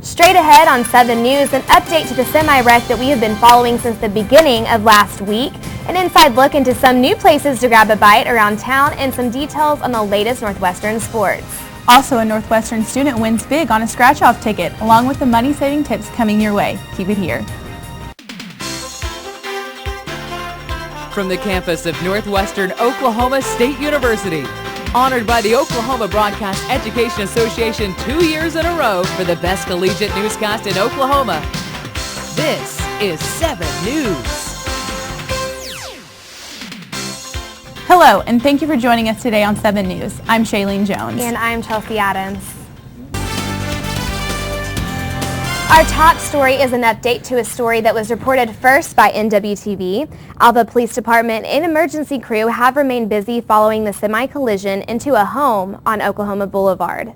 Straight ahead on 7 News, an update to the semi-wreck that we have been following since the beginning of last week, an inside look into some new places to grab a bite around town, and some details on the latest Northwestern sports. Also, a Northwestern student wins big on a scratch-off ticket, along with the money-saving tips coming your way. Keep it here. From the campus of Northwestern Oklahoma State University, honored by the Oklahoma Broadcast Education Association 2 years in a row for the best collegiate newscast in Oklahoma. This is 7 News. Hello, and thank you for joining us today on 7 News. I'm Shailene Jones. And I'm Chelsea Adams. Our top story is an update to a story that was reported first by NWTV. Alva Police Department and emergency crew have remained busy following the semi-collision into a home on Oklahoma Boulevard.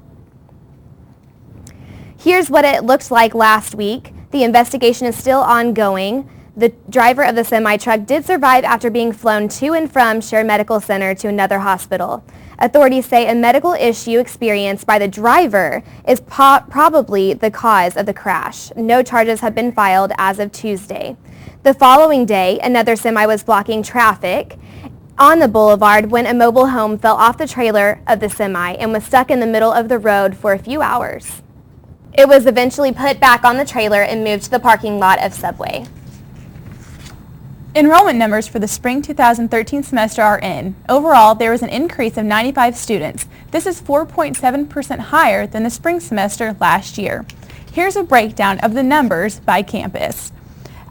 Here's what it looked like last week. The investigation is still ongoing. The driver of the semi-truck did survive after being flown to and from Faire Medical Center to another hospital. Authorities say a medical issue experienced by the driver is probably the cause of the crash. No charges have been filed as of Tuesday. The following day, another semi was blocking traffic on the boulevard when a mobile home fell off the trailer of the semi and was stuck in the middle of the road for a few hours. It was eventually put back on the trailer and moved to the parking lot of Subway. Enrollment numbers for the spring 2013 semester are in. Overall, there was an increase of 95 students. This is 4.7% higher than the spring semester last year. Here's a breakdown of the numbers by campus.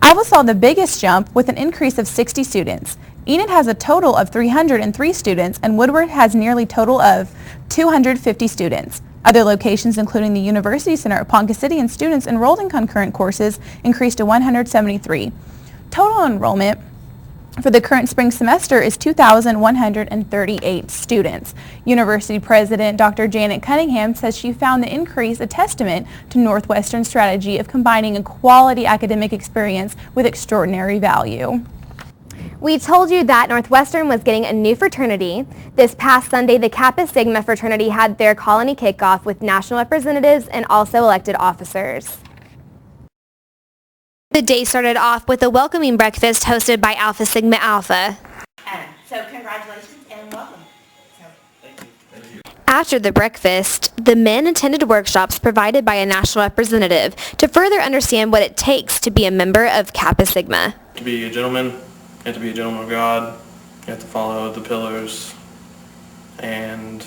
Alva saw the biggest jump with an increase of 60 students. Enid has a total of 303 students, and Woodward has nearly total of 250 students. Other locations, including the University Center at Ponca City, and students enrolled in concurrent courses increased to 173. Total enrollment for the current spring semester is 2,138 students. University President Dr. Janet Cunningham says she found the increase a testament to Northwestern's strategy of combining a quality academic experience with extraordinary value. We told you that Northwestern was getting a new fraternity. This past Sunday, the Kappa Sigma fraternity had their colony kickoff with national representatives and also elected officers. The day started off with a welcoming breakfast hosted by Alpha Sigma Alpha. So congratulations and welcome. After the breakfast, the men attended workshops provided by a national representative to further understand what it takes to be a member of Kappa Sigma. To be a gentleman, you have to be a gentleman of God, you have to follow the pillars, and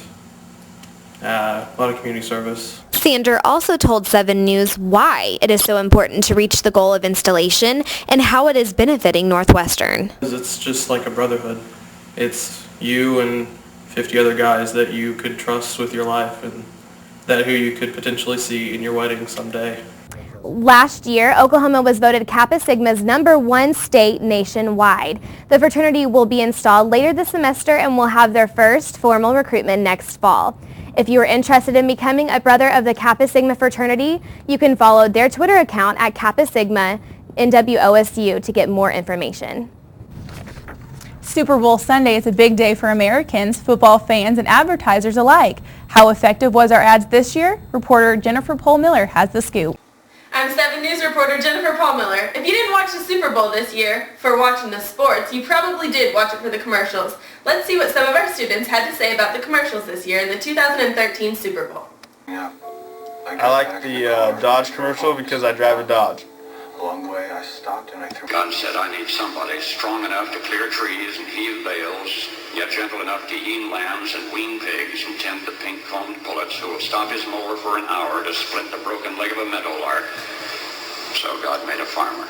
a lot of community service. Sander also told 7 News why it is so important to reach the goal of installation and how it is benefiting Northwestern. It's just like a brotherhood. It's you and 50 other guys that you could trust with your life and that who you could potentially see in your wedding someday. Last year, Oklahoma was voted Kappa Sigma's #1 state nationwide. The fraternity will be installed later this semester and will have their first formal recruitment next fall. If you are interested in becoming a brother of the Kappa Sigma fraternity, you can follow their Twitter account at Kappa Sigma NWOSU to get more information. Super Bowl Sunday is a big day for Americans, football fans, and advertisers alike. How effective was our ads this year? Reporter Jennifer Pohl-Miller has the scoop. I'm 7 News reporter Jennifer Pohl-Miller. If you didn't watch the Super Bowl this year for watching the sports, you probably did watch it for the commercials. Let's see what some of our students had to say about the commercials this year in the 2013 Super Bowl. Yeah. I like the Dodge commercial because I drive a Dodge. Along the way, I stopped and I threw... God said, I need somebody strong enough to clear trees and heave bales, yet gentle enough to yean lambs and wean pigs and tend the pink-combed pullets who will stop his mower for an hour to split the broken leg of a meadowlark. So God made a farmer.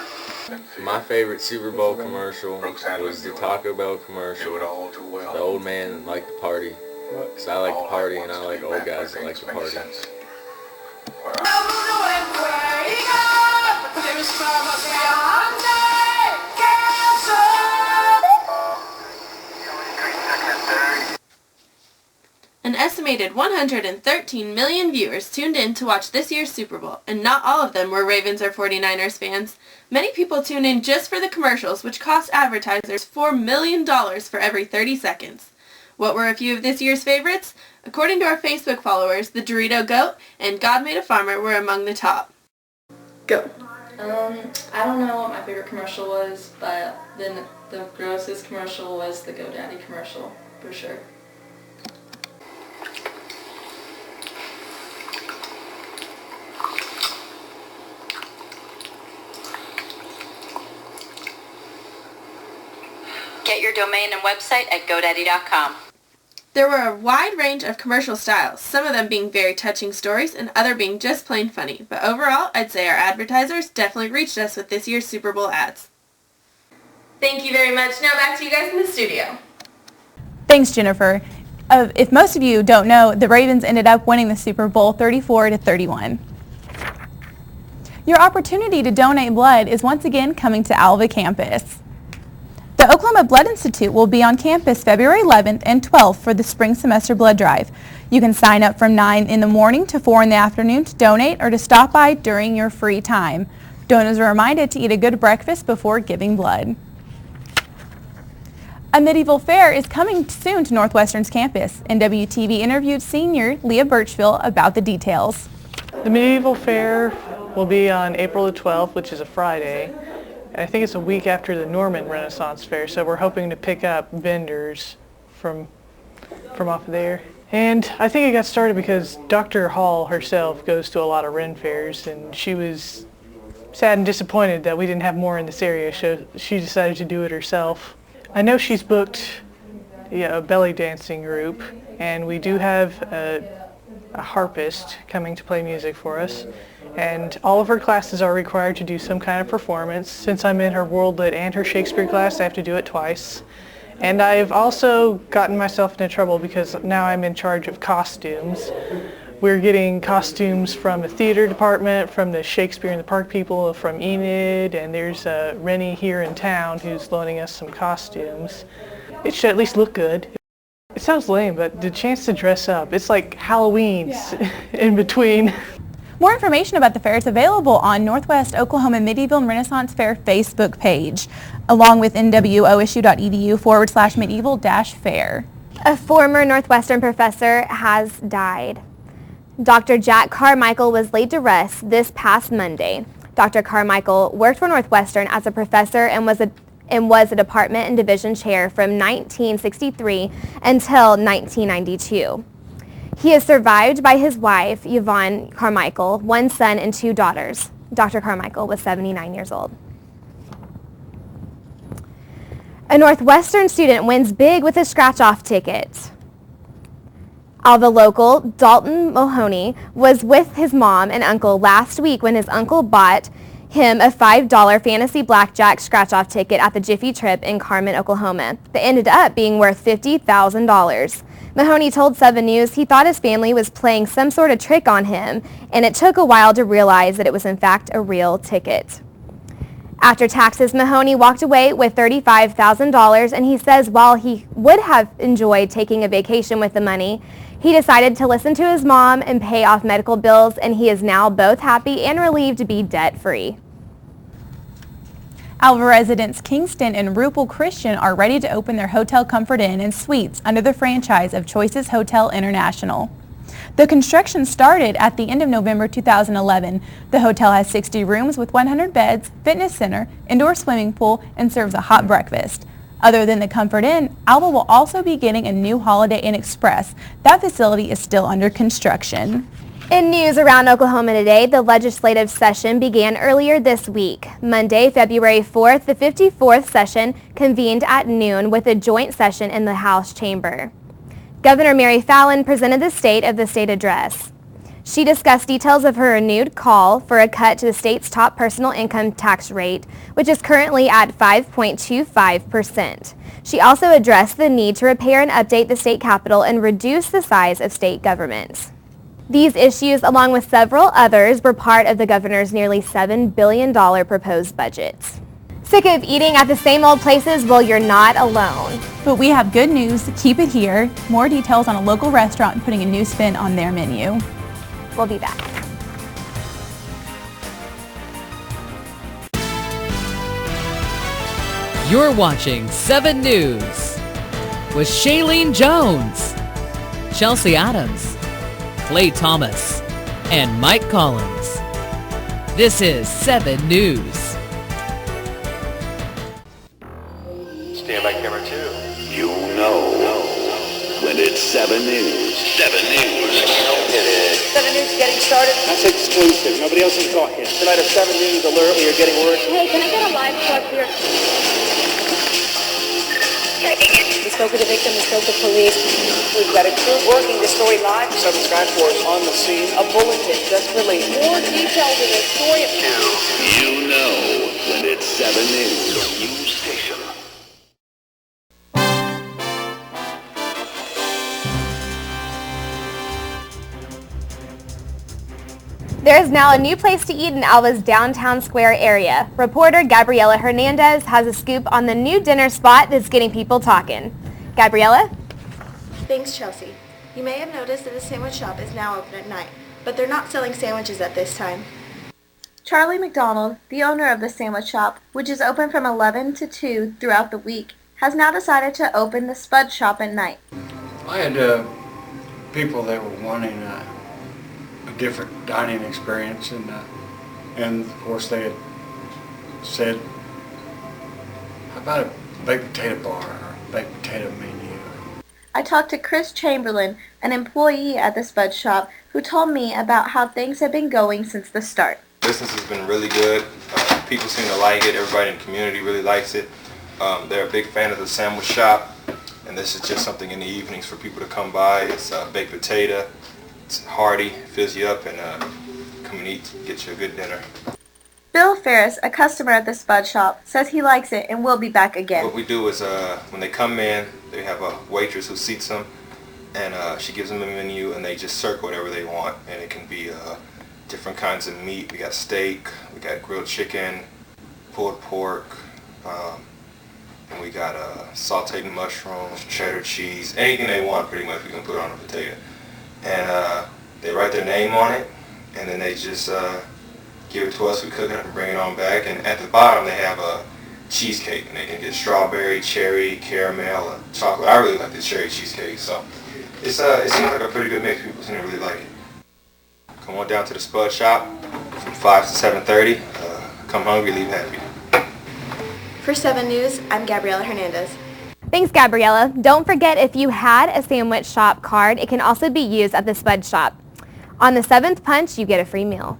My favorite Super Bowl commercial was the Taco Bell commercial. The old man liked to party. So I like to party, and I like old guys that like to party. An estimated 113 million viewers tuned in to watch this year's Super Bowl, and not all of them were Ravens or 49ers fans. Many people tune in just for the commercials, which cost advertisers $4 million for every 30 seconds. What were a few of this year's favorites? According to our Facebook followers, the Dorito Goat and God Made a Farmer were among the top. Go. I don't know what my favorite commercial was, but then the grossest commercial was the GoDaddy commercial, for sure. Get your domain and website at GoDaddy.com. There were a wide range of commercial styles, some of them being very touching stories and other being just plain funny. But overall, I'd say our advertisers definitely reached us with this year's Super Bowl ads. Thank you very much. Now back to you guys in the studio. Thanks, Jennifer. If most of you don't know, the Ravens ended up winning the Super Bowl 34-31. Your opportunity to donate blood is once again coming to Alva campus. The Oklahoma Blood Institute will be on campus February 11th and 12th for the spring semester blood drive. You can sign up from 9 in the morning to 4 in the afternoon to donate or to stop by during your free time. Donors are reminded to eat a good breakfast before giving blood. A medieval fair is coming soon to Northwestern's campus. NWTV interviewed senior Leah Birchville about the details. The medieval fair will be on April the 12th, which is a Friday. I think it's a week after the Norman Renaissance Fair, so we're hoping to pick up vendors from off there. And I think it got started because Dr. Hall herself goes to a lot of Ren fairs, and she was sad and disappointed that we didn't have more in this area, so she decided to do it herself. I know she's booked a belly dancing group, and we do have a harpist coming to play music for us. And all of her classes are required to do some kind of performance. Since I'm in her World Lit and her Shakespeare class, I have to do it twice. And I've also gotten myself into trouble because now I'm in charge of costumes. We're getting costumes from the theater department, from the Shakespeare in the Park people, from Enid, and there's Rennie here in town who's loaning us some costumes. It should at least look good. It sounds lame, but the chance to dress up, it's like Halloween's in between. More information about the fair is available on Northwest Oklahoma Medieval and Renaissance Fair Facebook page, along with NWOSU.edu/medieval-fair. A former Northwestern professor has died. Dr. Jack Carmichael was laid to rest this past Monday. Dr. Carmichael worked for Northwestern as a professor and was a department and division chair from 1963 until 1992. He is survived by his wife, Yvonne Carmichael, one son and 2 daughters. Dr. Carmichael was 79 years old. A Northwestern student wins big with a scratch-off ticket. Alva local Dalton Mahoney was with his mom and uncle last week when his uncle bought him a $5 fantasy blackjack scratch-off ticket at the Jiffy Trip in Carmen, Oklahoma, that ended up being worth $50,000. Mahoney told 7 News he thought his family was playing some sort of trick on him, and it took a while to realize that it was in fact a real ticket. After taxes, Mahoney walked away with $35,000, and he says while he would have enjoyed taking a vacation with the money, he decided to listen to his mom and pay off medical bills, and he is now both happy and relieved to be debt-free. Alva residents Kingston and Rupel Christian are ready to open their Hotel Comfort Inn and Suites under the franchise of Choices Hotel International. The construction started at the end of November 2011. The hotel has 60 rooms with 100 beds, fitness center, indoor swimming pool, and serves a hot breakfast. Other than the Comfort Inn, Alva will also be getting a new Holiday Inn Express. That facility is still under construction. In news around Oklahoma today, the legislative session began earlier this week. Monday, February 4th, the 54th session convened at noon with a joint session in the House chamber. Governor Mary Fallin presented the State of the State address. She discussed details of her renewed call for a cut to the state's top personal income tax rate, which is currently at 5.25%. She also addressed the need to repair and update the state capitol and reduce the size of state governments. These issues, along with several others, were part of the governor's nearly $7 billion proposed budget. Sick of eating at the same old places? Well, you're not alone. But we have good news. Keep it here. More details on a local restaurant putting a new spin on their menu. We'll be back. You're watching 7 News with Shailene Jones, Chelsea Adams, Clay Thomas, and Mike Collins. This is 7 News. Stand by camera 2. You'll know when it's 7 News. 7 News. Hit it. 7 News getting started. That's exclusive. Nobody else has got here. Tonight a 7 News alert. We are getting word. Hey, can I get a live truck here? We spoke with the victim. We spoke with police. We've got a crew working the story live. 7 Sky Force on the scene. A bulletin just released. More details in this story. You know when it's 7 News. News station. There is now a new place to eat in Alva's downtown square area. Reporter Gabriela Hernandez has a scoop on the new dinner spot that's getting people talking. Gabriela? Thanks, Chelsea. You may have noticed that the sandwich shop is now open at night, but they're not selling sandwiches at this time. Charlie McDonald, the owner of the sandwich shop, which is open from 11 to 2 throughout the week, has now decided to open the Spud shop at night. I had people that were wanting a different dining experience, and of course they had said, how about a baked potato bar or a baked potato menu? I talked to Chris Chamberlain, an employee at the Spud shop, who told me about how things have been going since the start. Business has been really good. People seem to like it. Everybody in the community really likes it. They're a big fan of the sandwich shop, and this is just something in the evenings for people to come by. It's baked potato. It's hearty, fills you up, and come and eat, get you a good dinner. Bill Ferris, a customer at the Spud shop, says he likes it and will be back again. What we do is when they come in, they have a waitress who seats them, and she gives them a menu, and they just circle whatever they want, and it can be different kinds of meat. We got steak, we got grilled chicken, pulled pork, and we got sauteed mushrooms, cheddar cheese, anything they want pretty much we can put on a potato. And they write their name on it, and then they just give it to us. We cook it up and bring it on back. And at the bottom, they have a cheesecake, and they can get strawberry, cherry, caramel, and chocolate. I really like the cherry cheesecake, so it seems like a pretty good mix. People seem to really like it. Come on down to the Spud shop from 5 to 7:30. Come hungry, leave happy. For 7 News, I'm Gabriela Hernandez. Thanks, Gabriela. Don't forget, if you had a sandwich shop card, it can also be used at the Spud shop. On the 7th punch, you get a free meal.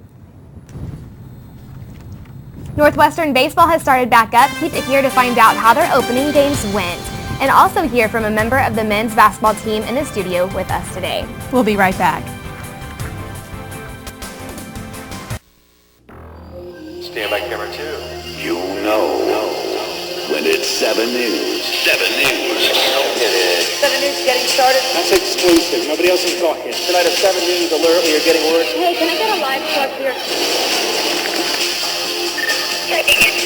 Northwestern baseball has started back up. Keep it here to find out how their opening games went. And also hear from a member of the men's basketball team in the studio with us today. We'll be right back. Stand by camera 2. You'll know when it's 7 News. 7 News. Hit it. 7 News getting started. That's exclusive. Nobody else has got here. Tonight a 7 News alert. We are getting word. Hey, can I get a live truck here?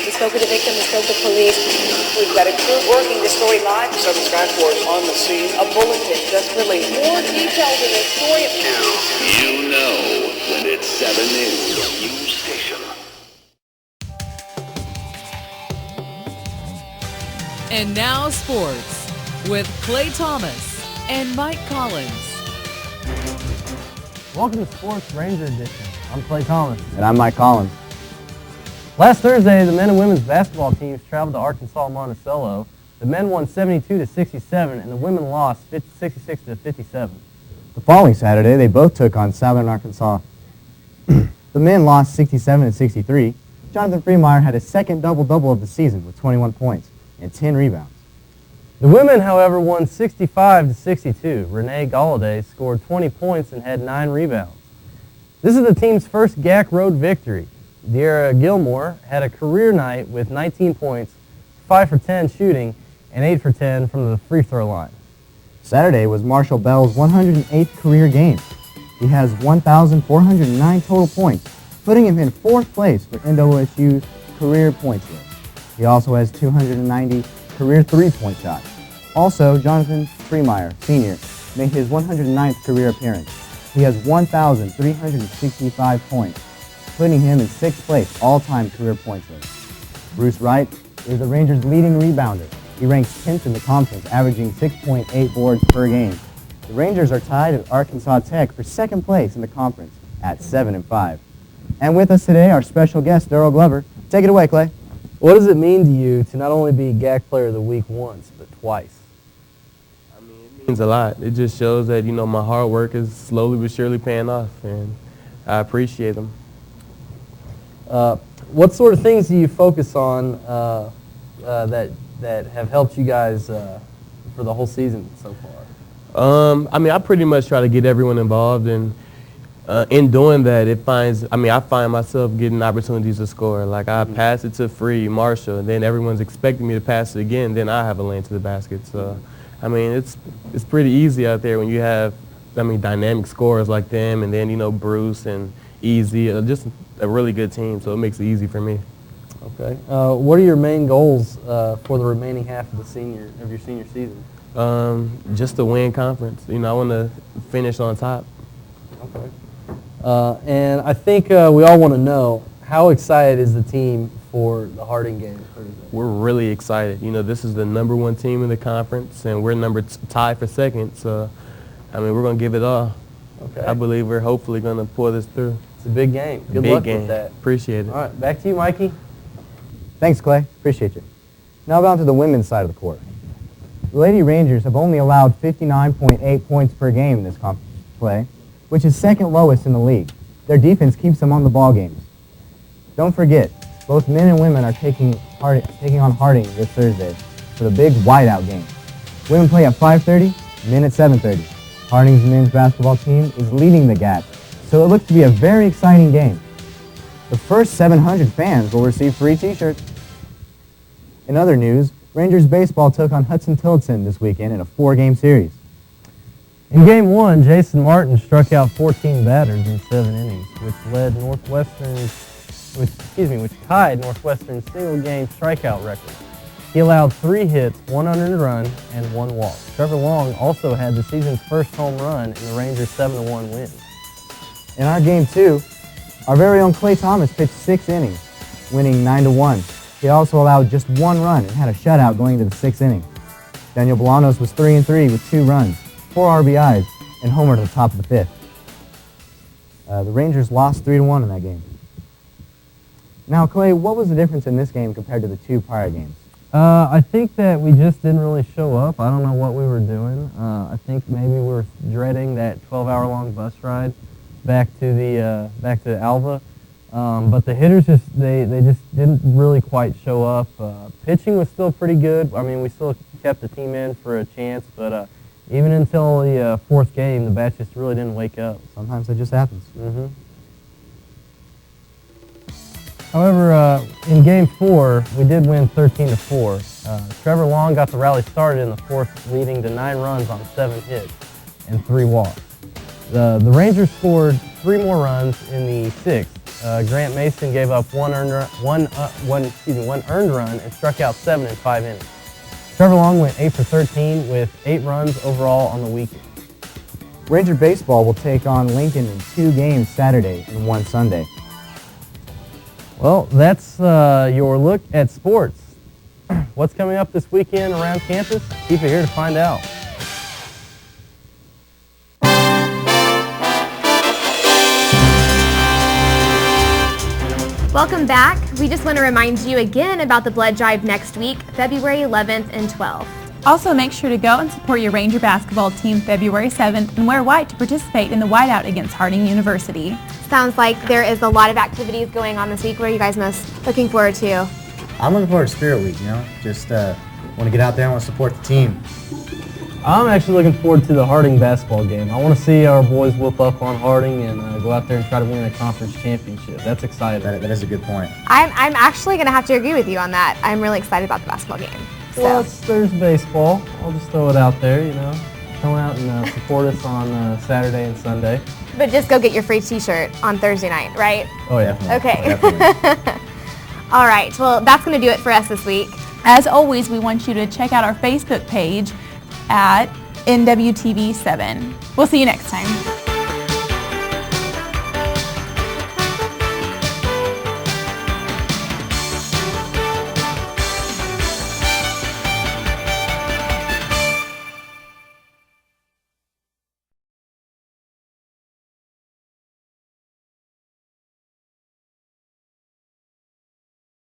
We spoke with the victim. We spoke with police. We've got a crew working the story live. 7 Sky Force on the scene. A bulletin just released. More details in this story. You know when it's 7 News. News station. And now sports with Clay Thomas and Mike Collins. Welcome to Sports Ranger Edition. I'm Clay Thomas. And I'm Mike Collins. Last Thursday, the men and women's basketball teams traveled to Arkansas Monticello. The men won 72-67 and the women lost 66-57. The following Saturday, they both took on Southern Arkansas. The men lost 67-63. Jonathan Freemeyer had his second double-double of the season with 21 points and 10 rebounds. The women, however, won 65-62. Renee Galladay scored 20 points and had 9 rebounds. This is the team's first GAC road victory. De'Ara Gilmore had a career night with 19 points, 5 for 10 shooting, and 8 for 10 from the free throw line. Saturday was Marshall Bell's 108th career game. He has 1,409 total points, putting him in 4th place for NWOSU's career points list. He also has 290 career three-point shots. Also, Jonathan Freemeyer, senior, made his 109th career appearance. He has 1,365 points, putting him in 6th place all-time career points list. Bruce Wright is the Rangers' leading rebounder. He ranks 10th in the conference, averaging 6.8 boards per game. The Rangers are tied with Arkansas Tech for 2nd place in the conference at 7-5. And with us today, our special guest, Daryl Glover. Take it away, Clay. What does it mean to you to not only be GAC Player of the Week once, but twice? It means a lot. It just shows that, my hard work is slowly but surely paying off, and I appreciate them. What sort of things do you focus on that have helped you guys for the whole season so far? I pretty much try to get everyone involved, and in doing that, I find myself getting opportunities to score. Like I pass it to Free, Marshall, and then everyone's expecting me to pass it again, then I have a lane to the basket. So, it's pretty easy out there when you have, dynamic scorers like them, and then, Bruce and Easy, just a really good team, so it makes it easy for me. Okay. What are your main goals for the remaining half of your senior season? Just to win conference. I want to finish on top. Okay. And I think we all want to know, how excited is the team for the Harding game Thursday? We're really excited. This is the #1 team in the conference, and we're tied for second. So, we're going to give it all. Okay. I believe we're hopefully going to pull this through. It's a big game. Good luck with that. Appreciate it. All right, back to you, Mikey. Thanks, Clay. Appreciate you. Now on to the women's side of the court. The Lady Rangers have only allowed 59.8 points per game in this conference play, which is second lowest in the league. Their defense keeps them on the ball games. Don't forget, both men and women are taking on Harding this Thursday for the big whiteout game. Women play at 5:30, men at 7:30. Harding's men's basketball team is leading the GAC, so it looks to be a very exciting game. The first 700 fans will receive free t-shirts. In other news, Rangers baseball took on Hudson Tillotson this weekend in a 4-game series. In Game 1, Jason Martin struck out 14 batters in 7 innings, which tied Northwestern's single-game strikeout record. He allowed 3 hits, 1 unearned run, and 1 walk. Trevor Long also had the season's first home run in the Rangers' 7-1 win. In our Game 2, our very own Clay Thomas pitched 6 innings, winning 9-1. He also allowed just 1 run and had a shutout going into the 6th inning. Daniel Bolanos was 3-3 with 2 runs, 4 RBIs, and homered at the top of the 5th. The Rangers lost 3-1 in that game. Now, Clay, what was the difference in this game compared to the 2 prior games? I think that we just didn't really show up. I don't know what we were doing. I think maybe we were dreading that 12-hour-long bus ride back to Alva. But the hitters they just didn't really quite show up. Pitching was still pretty good. We still kept the team in for a chance, but even until the 4th game, the bats just really didn't wake up. Sometimes it just happens. Mm-hmm. However, in Game 4, we did win 13-4. Trevor Long got the rally started in the 4th, leading to 9 runs on 7 hits and 3 walks. The Rangers scored 3 more runs in the 6th. Grant Mason gave up one earned run and struck out 7 in 5 innings. Trevor Long went 8 for 13 with 8 runs overall on the weekend. Ranger baseball will take on Lincoln in 2 games Saturday and 1 Sunday. Well, that's your look at sports. What's coming up this weekend around campus? Keep it here to find out. Welcome back. We just want to remind you again about the blood drive next week, February 11th and 12th. Also, make sure to go and support your Ranger basketball team February 7th and wear white to participate in the whiteout against Harding University. Sounds like there is a lot of activities going on this week. What are you guys most looking forward to? I'm looking forward to Spirit Week, Just want to get out there and want to support the team. I'm actually looking forward to the Harding basketball game. I want to see our boys whoop up on Harding and go out there and try to win a conference championship. That's exciting. That is a good point. I'm actually going to have to agree with you on that. I'm really excited about the basketball game. So. Well, there's baseball. I'll just throw it out there, Come out and support us on Saturday and Sunday. But just go get your free t-shirt on Thursday night, right? Oh, yeah. Okay. All right. Well, that's going to do it for us this week. As always, we want you to check out our Facebook page at NWTV7. We'll see you next time.